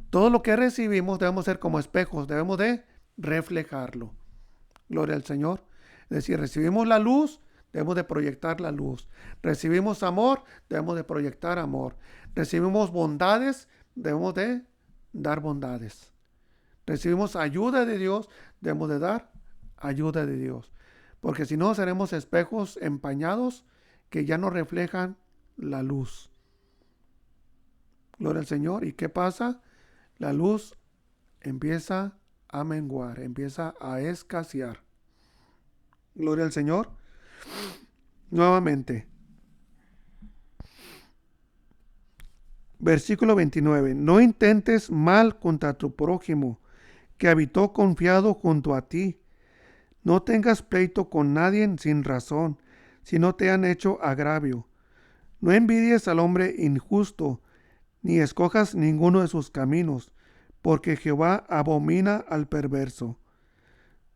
todo lo que recibimos debemos ser como espejos, debemos de reflejarlo. Gloria al Señor. Es decir, recibimos la luz, debemos de proyectar la luz. Recibimos amor, debemos de proyectar amor. Recibimos bondades, debemos de dar bondades. Recibimos ayuda de Dios, debemos de dar ayuda de Dios. Porque si no, seremos espejos empañados que ya no reflejan la luz. Gloria al Señor. ¿Y qué pasa? La luz empieza a menguar, empieza a escasear. Gloria al Señor. Nuevamente, versículo 29. No intentes mal contra tu prójimo, que habitó confiado junto a ti. No tengas pleito con nadie sin razón, si no te han hecho agravio. No envidies al hombre injusto, ni escojas ninguno de sus caminos, porque Jehová abomina al perverso,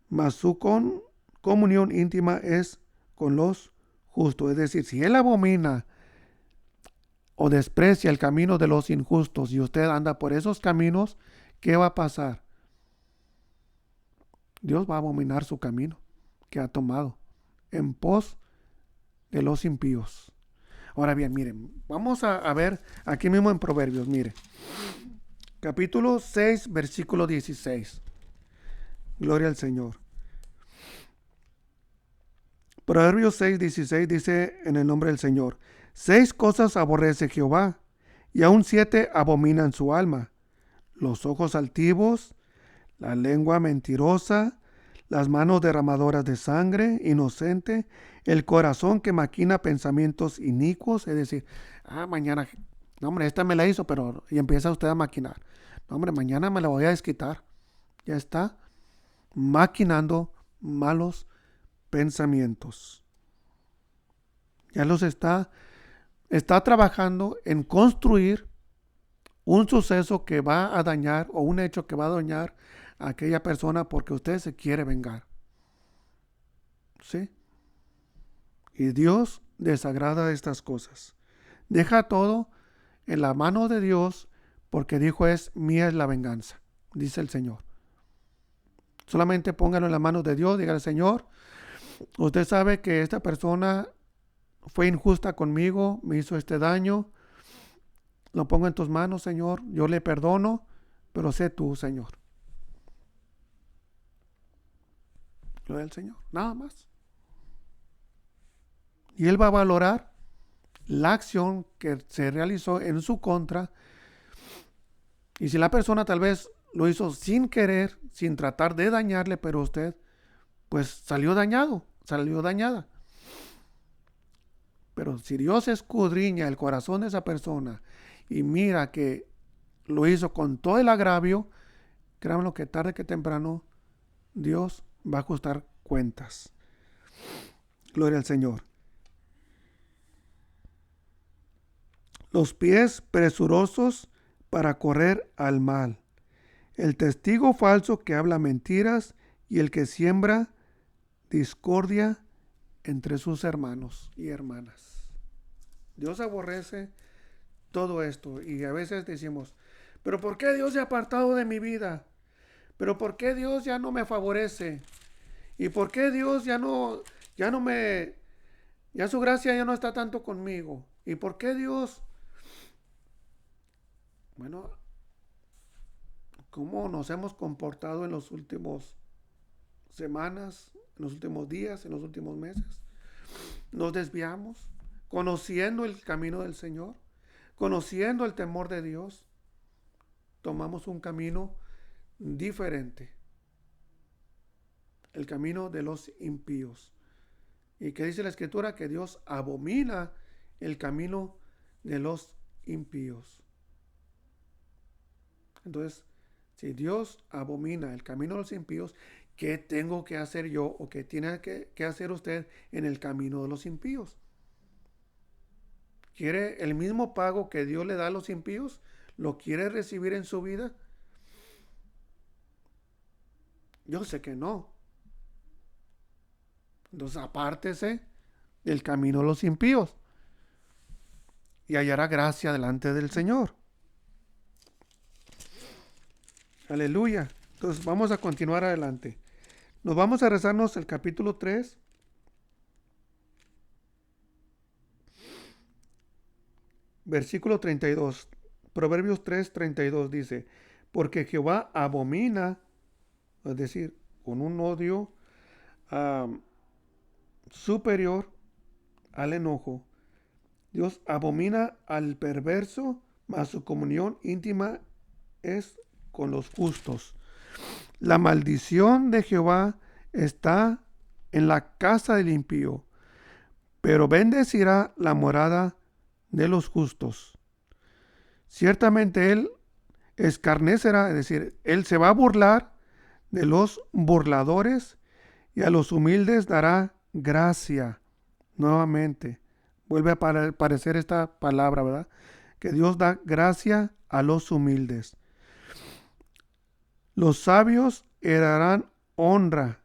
mas su comunión íntima es con los justos. Es decir, si él abomina o desprecia el camino de los injustos y usted anda por esos caminos, ¿qué va a pasar? Dios va a abominar su camino que ha tomado en pos de los impíos. Ahora bien, miren, vamos a ver aquí mismo en Proverbios, mire. Capítulo 6, versículo 16. Gloria al Señor. Proverbios 6, 16 dice en el nombre del Señor: 6 cosas aborrece Jehová, y aún 7 abominan su alma: los ojos altivos, la lengua mentirosa, las manos derramadoras de sangre inocente, el corazón que maquina pensamientos inicuos. Es decir, mañana, no hombre, esta me la hizo, pero, y empieza usted a maquinar. No hombre, mañana me la voy a desquitar. Ya está maquinando malos pensamientos. Ya está trabajando en construir un suceso que va a dañar, o un hecho que va a dañar a aquella persona porque usted se quiere vengar. ¿Sí? Y Dios desagrada estas cosas. Deja todo en la mano de Dios, porque dijo mía es la venganza, dice el Señor. Solamente póngalo en las manos de Dios, dígale: Señor, usted sabe que esta persona fue injusta conmigo, me hizo este daño, lo pongo en tus manos, Señor, yo le perdono, pero sé tú, Señor. Gloria al Señor, nada más. Y Él va a valorar la acción que se realizó en su contra. Y si la persona tal vez lo hizo sin querer, sin tratar de dañarle, pero usted pues salió dañado, salió dañada. Pero si Dios escudriña el corazón de esa persona y mira que lo hizo con todo el agravio, créanme que tarde que temprano Dios va a ajustar cuentas. Gloria al Señor. Los pies presurosos para correr al mal. El testigo falso que habla mentiras y el que siembra discordia entre sus hermanos y hermanas. Dios aborrece todo esto y a veces decimos: pero ¿por qué Dios se ha apartado de mi vida? ¿Pero por qué Dios ya no me favorece? ¿Y por qué Dios ya no me, ya su gracia ya no está tanto conmigo? ¿Y por qué Dios? Bueno, ¿cómo nos hemos comportado en los últimos semanas, en los últimos días, en los últimos meses? Nos desviamos, conociendo el camino del Señor, conociendo el temor de Dios, tomamos un camino diferente, el camino de los impíos. ¿Y qué dice la Escritura? Que Dios abomina el camino de los impíos. Entonces, si Dios abomina el camino de los impíos, ¿qué tengo que hacer yo o qué tiene que hacer usted en el camino de los impíos? ¿Quiere el mismo pago que Dios le da a los impíos? ¿Lo quiere recibir en su vida? Yo sé que no. Entonces apártese del camino de los impíos y hallará gracia delante del Señor. Aleluya. Entonces vamos a continuar adelante. Nos vamos a rezarnos el capítulo 3. Versículo 32. Proverbios 3, 32 dice: porque Jehová abomina, es decir, con un odio superior al enojo. Dios abomina al perverso, mas su comunión íntima es con los justos. La maldición de Jehová está en la casa del impío, pero bendecirá la morada de los justos. Ciertamente él escarnecerá, es decir, él se va a burlar de los burladores y a los humildes dará gracia. Nuevamente, vuelve a aparecer esta palabra, ¿verdad? Que Dios da gracia a los humildes. Los sabios heredarán honra,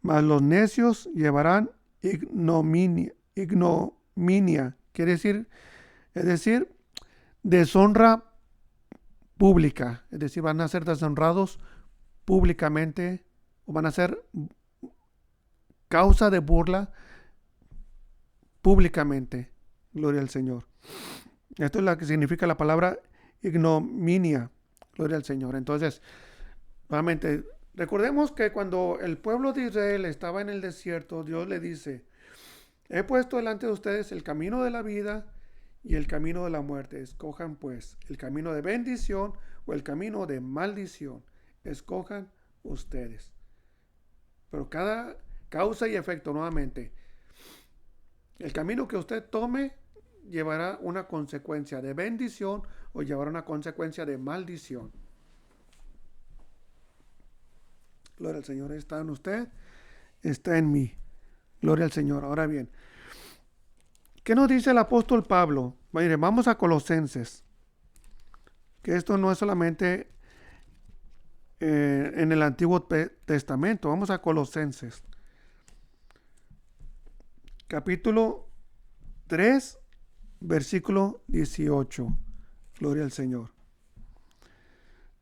mas los necios llevarán ignominia. Quiere decir, es decir, deshonra pública. Es decir, van a ser deshonrados públicamente o van a ser causa de burla públicamente. Gloria al Señor. Esto es lo que significa la palabra ignominia. Gloria al Señor. Entonces, nuevamente, recordemos que cuando el pueblo de Israel estaba en el desierto, Dios le dice: he puesto delante de ustedes el camino de la vida y el camino de la muerte. Escojan pues el camino de bendición o el camino de maldición. Escojan ustedes. Pero cada causa y efecto, nuevamente, el camino que usted tome llevará una consecuencia de bendición o llevará una consecuencia de maldición. Gloria al Señor. Está en usted, está en mí. Gloria al Señor. Ahora bien, ¿qué nos dice el apóstol Pablo? Mire, vamos a Colosenses. Que esto no es solamente en el Antiguo Testamento. Vamos a Colosenses. Capítulo 3, versículo 18. Gloria al Señor.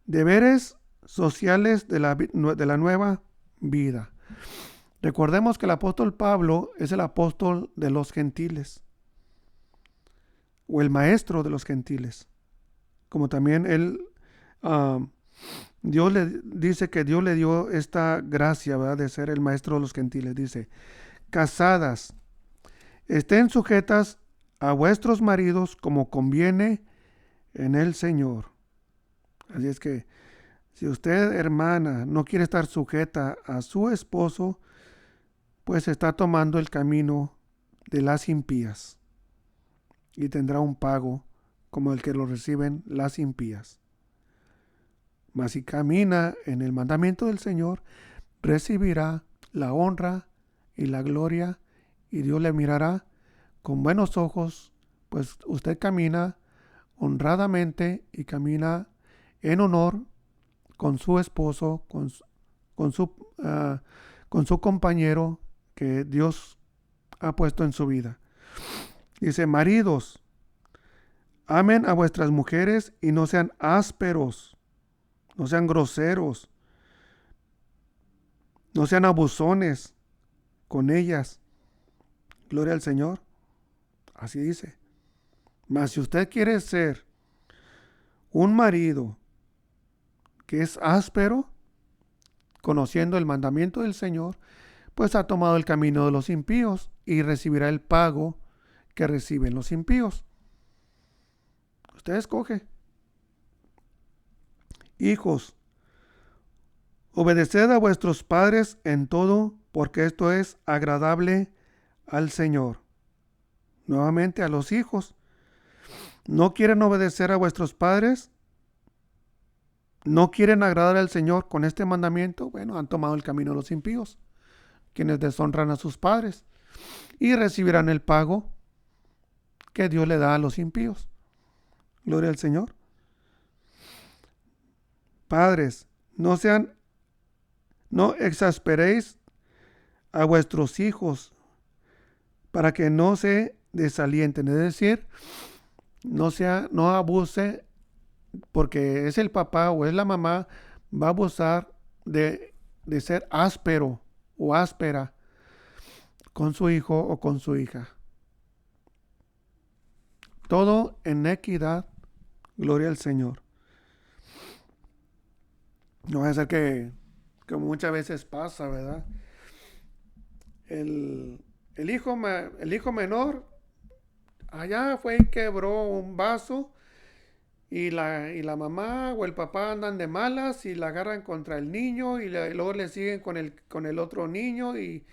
Deberes sociales de la nueva vida. Recordemos que el apóstol Pablo es el apóstol de los gentiles, o el maestro de los gentiles, como también él, Dios le dice que Dios le dio esta gracia, ¿verdad?, de ser el maestro de los gentiles. Dice: casadas, estén sujetas a vuestros maridos como conviene en el Señor. Así es que si usted, hermana, no quiere estar sujeta a su esposo, pues está tomando el camino de las impías y tendrá un pago como el que lo reciben las impías. Mas si camina en el mandamiento del Señor, recibirá la honra y la gloria, y Dios le mirará con buenos ojos, pues usted camina honradamente y camina en honor con su esposo, con su compañero que Dios ha puesto en su vida. Dice: maridos, amen a vuestras mujeres y no sean ásperos, no sean groseros, no sean abusones con ellas. Gloria al Señor. Así dice. Mas si usted quiere ser un marido que es áspero, conociendo el mandamiento del Señor, pues ha tomado el camino de los impíos y recibirá el pago que reciben los impíos. Usted escoge. Hijos, obedeced a vuestros padres en todo, porque esto es agradable al Señor. Nuevamente a los hijos. ¿No quieren obedecer a vuestros padres? ¿No quieren agradar al Señor con este mandamiento? Bueno, han tomado el camino de los impíos, quienes deshonran a sus padres, y recibirán el pago que Dios le da a los impíos. Gloria al Señor. Padres, no exasperéis a vuestros hijos para que no se desalienten. Es decir, no abuse, porque es el papá o es la mamá, va a abusar de ser áspero o áspera con su hijo o con su hija. Todo en equidad. Gloria al Señor. No va a ser que muchas veces pasa, ¿verdad? El hijo menor allá fue y quebró un vaso, y la mamá o el papá andan de malas y la agarran contra el niño, y luego le siguen con el otro niño y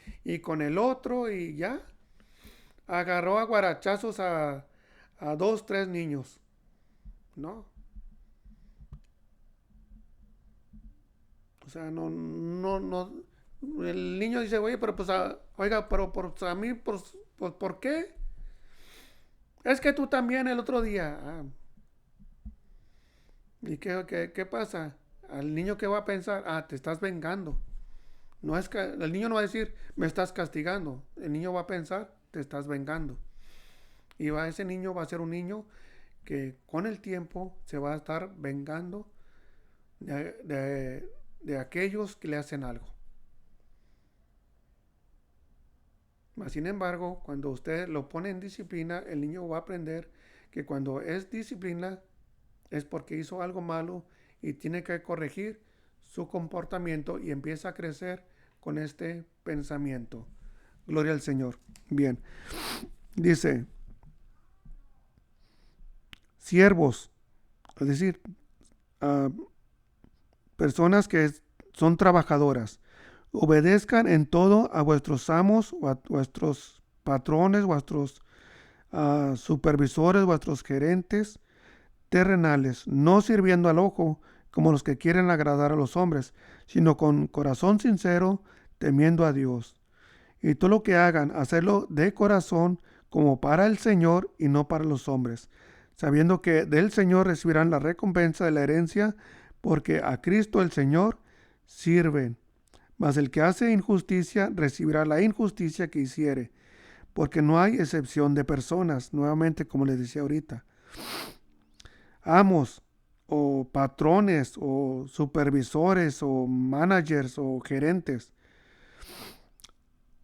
con el otro, y ya agarró a guarachazos a 2, 3 niños. No. O sea, no. El niño dice: oye, pero pues, oiga, pero a mí, pues, ¿por qué? Es que tú también el otro día. ¿Y qué pasa? Al niño, ¿qué va a pensar? Te estás vengando. No es que el niño no va a decir: me estás castigando. El niño va a pensar: te estás vengando. Y ese niño va a ser un niño que con el tiempo se va a estar vengando de aquellos que le hacen algo. Sin embargo, cuando usted lo pone en disciplina, el niño va a aprender que cuando es disciplina es porque hizo algo malo y tiene que corregir su comportamiento, y empieza a crecer con este pensamiento. Gloria al Señor. Bien. Dice: siervos, es decir, personas que son trabajadoras, obedezcan en todo a vuestros amos o a vuestros patrones, vuestros supervisores, vuestros gerentes terrenales, no sirviendo al ojo como los que quieren agradar a los hombres, sino con corazón sincero, temiendo a Dios. Y todo lo que hagan, hacerlo de corazón, como para el Señor y no para los hombres, sabiendo que del Señor recibirán la recompensa de la herencia, porque a Cristo el Señor sirven. Mas el que hace injusticia recibirá la injusticia que hiciere, porque no hay excepción de personas, nuevamente como les decía ahorita. Amos o patrones o supervisores o managers o gerentes.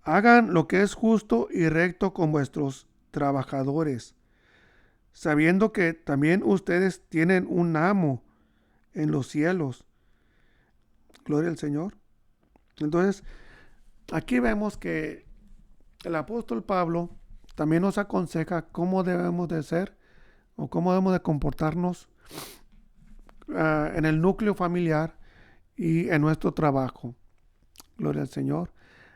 Hagan lo que es justo y recto con vuestros trabajadores, sabiendo que también ustedes tienen un amo en los cielos. Gloria al Señor. Entonces, aquí vemos que el apóstol Pablo también nos aconseja cómo debemos de ser o cómo debemos de comportarnos en el núcleo familiar y en nuestro trabajo. Gloria al Señor.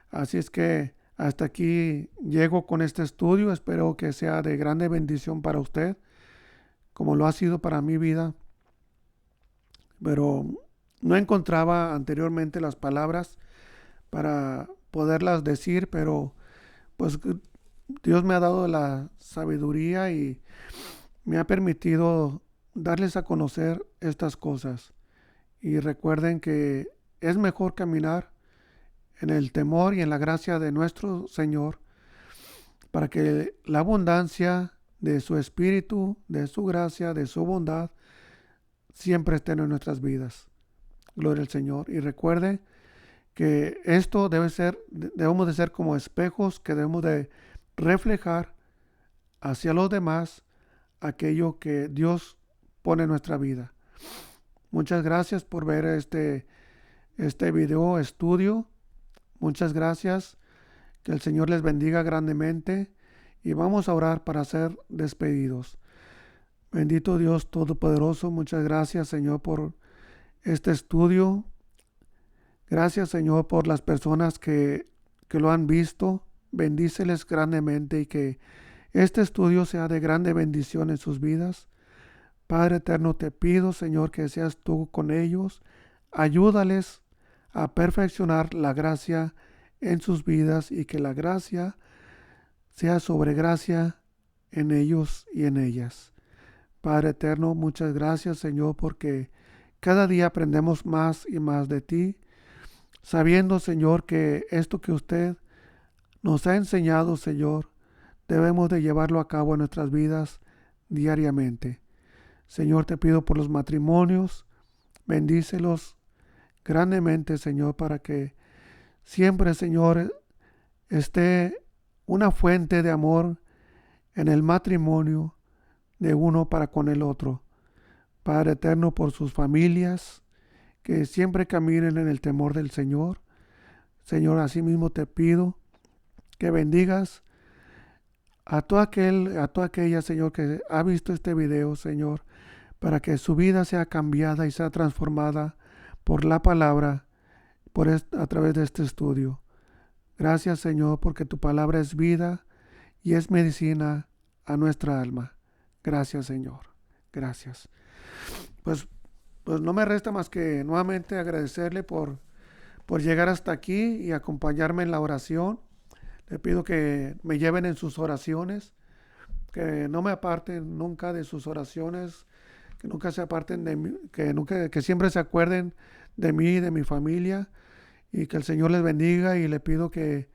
Así es que hasta aquí llego con este estudio. Espero que sea de grande bendición para usted, como lo ha sido para mi vida. Pero no encontraba anteriormente las palabras para poderlas decir, pero pues Dios me ha dado la sabiduría y me ha permitido darles a conocer estas cosas. Y recuerden que es mejor caminar en el temor y en la gracia de nuestro Señor, para que la abundancia de su Espíritu, de su gracia, de su bondad, siempre estén en nuestras vidas. Gloria al Señor. Y recuerde que esto debemos de ser como espejos que debemos de reflejar hacia los demás aquello que Dios pone en nuestra vida. Muchas gracias por ver este video estudio. Muchas gracias. Que el Señor les bendiga grandemente. Y vamos a orar para ser despedidos. Bendito Dios Todopoderoso, muchas gracias, Señor, por este estudio. Gracias, Señor, por las personas que lo han visto. Bendíceles grandemente y que este estudio sea de grande bendición en sus vidas. Padre eterno, te pido, Señor, que seas tú con ellos. Ayúdales a perfeccionar la gracia en sus vidas y que la gracia sea sobre gracia en ellos y en ellas. Padre eterno, muchas gracias, Señor, porque cada día aprendemos más y más de ti, sabiendo, Señor, que esto que usted nos ha enseñado, Señor, debemos de llevarlo a cabo en nuestras vidas diariamente. Señor, te pido por los matrimonios, bendícelos grandemente, Señor, para que siempre, Señor, esté una fuente de amor en el matrimonio de uno para con el otro. Padre eterno, por sus familias, que siempre caminen en el temor del Señor. Señor, asimismo te pido que bendigas a toda aquella, Señor, que ha visto este video, Señor, para que su vida sea cambiada y sea transformada por la palabra, a través de este estudio. Gracias, Señor, porque tu palabra es vida y es medicina a nuestra alma. Gracias, Señor. Gracias. Pues no me resta más que nuevamente agradecerle por llegar hasta aquí y acompañarme en la oración. Le pido que me lleven en sus oraciones, que no me aparten nunca de sus oraciones, que nunca se aparten de mí, que siempre se acuerden de mí y de mi familia, y que el Señor les bendiga. Y le pido que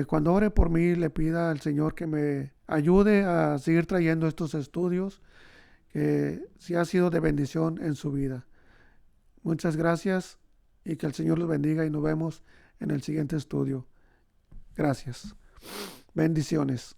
cuando ore por mí, le pida al Señor que me ayude a seguir trayendo estos estudios, que sí ha sido de bendición en su vida. Muchas gracias y que el Señor los bendiga y nos vemos en el siguiente estudio. Gracias. Bendiciones.